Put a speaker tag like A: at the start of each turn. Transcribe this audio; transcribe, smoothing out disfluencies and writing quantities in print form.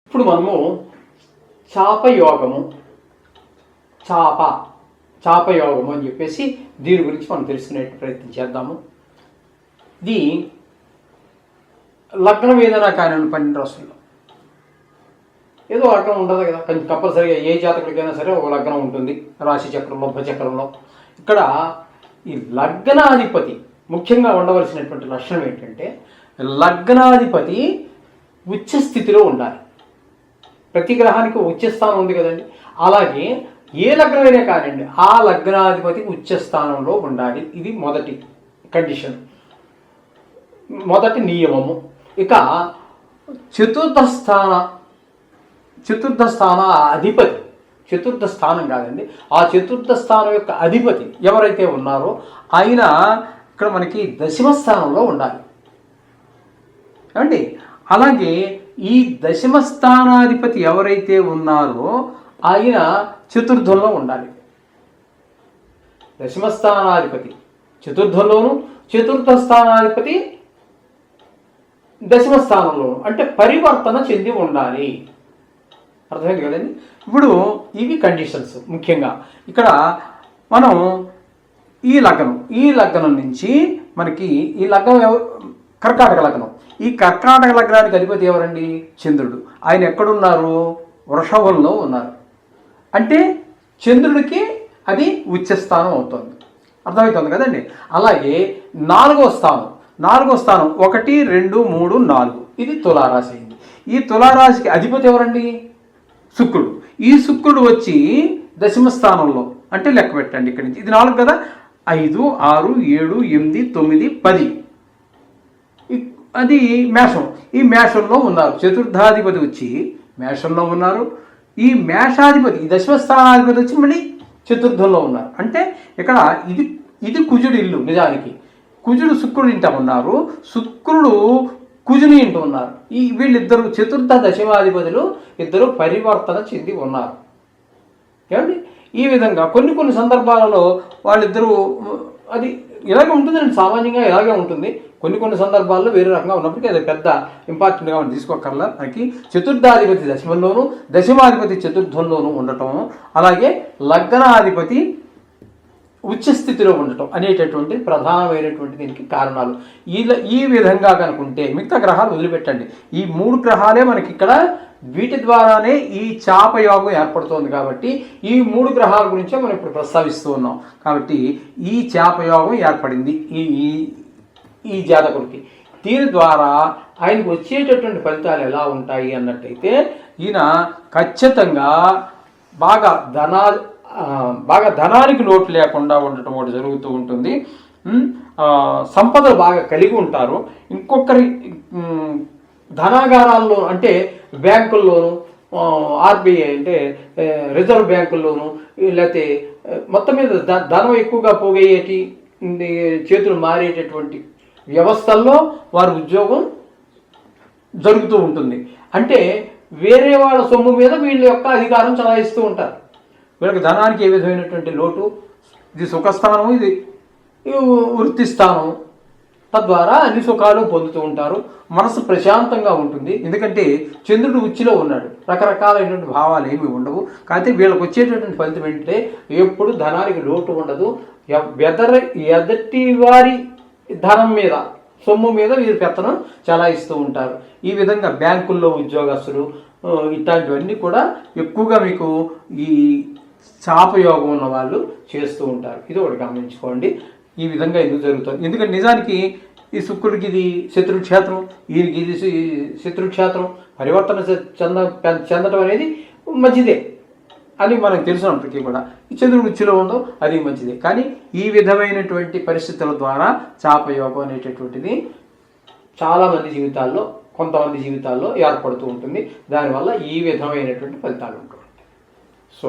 A: ఇప్పుడు మనము చాపయోగము చాపయోగము అని చెప్పేసి దీని గురించి మనం తెలుసుకునే ప్రయత్నం చేద్దాము. ఇది లగ్నం ఏదైనా కానీ 12 రాశుల్లో ఏదో లగ్నం ఉండదు కదా, కంపల్సరీగా ఏ జాతకుడికైనా సరే ఒక లగ్నం ఉంటుంది రాశి చక్రంలో భచక్రంలో. ఇక్కడ ఈ లగ్నాధిపతి ముఖ్యంగా ఉండవలసినటువంటి లక్షణం ఏంటంటే లగ్నాధిపతి ఉచ్చ స్థితిలో ఉండాలి. ప్రతి గ్రహానికి ఉచ్చస్థానం ఉంది కదండి, అలాగే ఏ లగ్నమైనా కానివ్వండి ఆ లగ్నాధిపతి ఉచ్చస్థానంలో ఉండాలి. ఇది మొదటి కండిషన్, మొదటి నియమము. ఇక చతుర్థ స్థాన అధిపతి, చతుర్థ స్థానం కాదండి, ఆ చతుర్థ స్థానం యొక్క అధిపతి ఎవరైతే ఉన్నారో ఆయన ఇక్కడ మనకి దశమ స్థానంలో ఉండాలి ఏమండి. అలాగే ఈ దశమ స్థానాధిపతి ఎవరైతే ఉన్నారో ఆయన చతుర్థంలో ఉండాలి. దశమ స్థానాధిపతి చతుర్థంలోను, చతుర్థ స్థానాధిపతి దశమ స్థానంలోను, అంటే పరివర్తన చెంది ఉండాలి. అర్థమైంది కదండి. ఇప్పుడు ఇవి కండిషన్స్. ముఖ్యంగా ఇక్కడ మనం ఈ లగ్నం నుంచి మనకి ఈ లగ్నం కర్కాటక లగ్నం, ఈ కర్కాటక లగ్నానికి అధిపతి ఎవరండి? చంద్రుడు. ఆయన ఎక్కడున్నారు? వృషభంలో ఉన్నారు. అంటే చంద్రుడికి అది ఉచ్చస్థానం అవుతుంది. అర్థమవుతుంది కదండి. అలాగే నాలుగో స్థానం 1, 2, 3, 4 ఇది తులారాశి అయింది. ఈ తులారాశికి అధిపతి ఎవరండి? శుక్రుడు. ఈ శుక్రుడు వచ్చి దశమ స్థానంలో, అంటే లెక్క పెట్టండి ఇక్కడి నుంచి, ఇది 4 కదా, 5, 6, 7, 8, 9, 10 అది మేషం. ఈ మేషంలో ఉన్నారు. చతుర్థాధిపతి వచ్చి మేషంలో ఉన్నారు. ఈ మేషాధిపతి, ఈ దశమ స్థానాధిపతి వచ్చి మళ్ళీ చతుర్థంలో ఉన్నారు. అంటే ఇక్కడ ఇది కుజుడు ఇల్లు. నిజానికి కుజుడు శుక్రుడు ఇంట ఉన్నారు, శుక్రుడు కుజుని ఇంట ఉన్నారు. వీళ్ళిద్దరు చతుర్థ దశమాధిపతులు ఇద్దరు పరివర్తన చెంది ఉన్నారు ఏమండి. ఈ విధంగా కొన్ని సందర్భాలలో వాళ్ళిద్దరూ అది ఇలాగే ఉంటుందండి, సామాన్యంగా ఇలాగే ఉంటుంది. కొన్ని సందర్భాల్లో వేరే రకంగా ఉన్నప్పటికీ అది పెద్ద ఇంపార్టెంట్గా మనం తీసుకోకర్లా. మనకి చతుర్థాధిపతి దశమంలోను, దశమాధిపతి చతుర్థంలోనూ ఉండటం, అలాగే లగ్నాధిపతి ఉచ్చస్థితిలో ఉండటం అనేటటువంటి ప్రధానమైనటువంటి దీనికి కారణాలు. ఈ విధంగా కనుకుంటే మిగతా గ్రహాలు వదిలిపెట్టండి. ఈ 3 గ్రహాలే మనకి ఇక్కడ, వీటి ద్వారానే ఈ చాపయోగం ఏర్పడుతోంది. కాబట్టి ఈ 3 గ్రహాల గురించే మనం ఇప్పుడు ప్రస్తావిస్తూ ఉన్నాం. కాబట్టి ఈ చాపయోగం ఏర్పడింది ఈ జాతకుడికి. దీని ద్వారా ఆయనకు వచ్చేటటువంటి ఫలితాలు ఎలా ఉంటాయి అన్నట్టయితే, ఈయన ఖచ్చితంగా బాగా ధనానికి లోటు లేకుండా ఉండటం ఒకటి జరుగుతూ ఉంటుంది. సంపదలు బాగా కలిగి ఉంటారు. ఇంకొకరి ధనాగారాల్లో అంటే బ్యాంకుల్లోనూ, ఆర్బీఐ అంటే రిజర్వ్ బ్యాంకుల్లోనూ, లేకపోతే మొత్తం మీద ధనం ఎక్కువగా పోగయ్యేటి, చేతులు మారేటటువంటి వ్యవస్థల్లో వారి ఉద్యోగం జరుగుతూ ఉంటుంది. అంటే వేరే వాళ్ళ సొమ్ము మీద వీళ్ళ యొక్క అధికారం చలాయిస్తూ ఉంటారు. వీళ్ళకి ధనానికి ఏ విధమైనటువంటి లోటు, ఇది సుఖస్థానం, ఇది వృత్తి స్థానం, తద్వారా అన్ని సుఖాలు పొందుతూ ఉంటారు. మనసు ప్రశాంతంగా ఉంటుంది. ఎందుకంటే చంద్రుడు ఉచ్చిలో ఉన్నాడు, రకరకాలైనటువంటి భావాలు ఏమి ఉండవు. కాకపోతే వీళ్ళకి వచ్చేటటువంటి ఫలితం ఏంటంటే ఎప్పుడు ధనానికి లోటు ఉండదు. ఎదటి వారి ధనం మీద, సొమ్ము మీద వీరు పెత్తనం చలాయిస్తూ ఉంటారు. ఈ విధంగా బ్యాంకుల్లో ఉద్యోగస్తులు ఇట్లాంటివన్నీ కూడా ఎక్కువగా మీకు ఈ చాపయోగం ఉన్న వాళ్ళు చేస్తూ ఉంటారు. ఇది ఒకటి గమనించుకోండి. ఈ విధంగా ఎందుకు జరుగుతుంది? ఎందుకంటే నిజానికి ఈ శుక్రుడికి ఇది శత్రుక్షేత్రం, ఈయనకి ఇది శత్రుక్షేత్రం. పరివర్తన చెందటం అనేది మంచిదే అని మనకు తెలిసినప్పటికీ కూడా ఈ చంద్రుడు ఉచ్చిలో ఉందో అది మంచిదే. కానీ ఈ విధమైనటువంటి పరిస్థితుల ద్వారా చాపయోగం అనేటటువంటిది చాలామంది జీవితాల్లో, కొంతమంది జీవితాల్లో ఏర్పడుతూ ఉంటుంది. దానివల్ల ఈ విధమైనటువంటి ఫలితాలు ఉంటూ ఉంటాయి. సో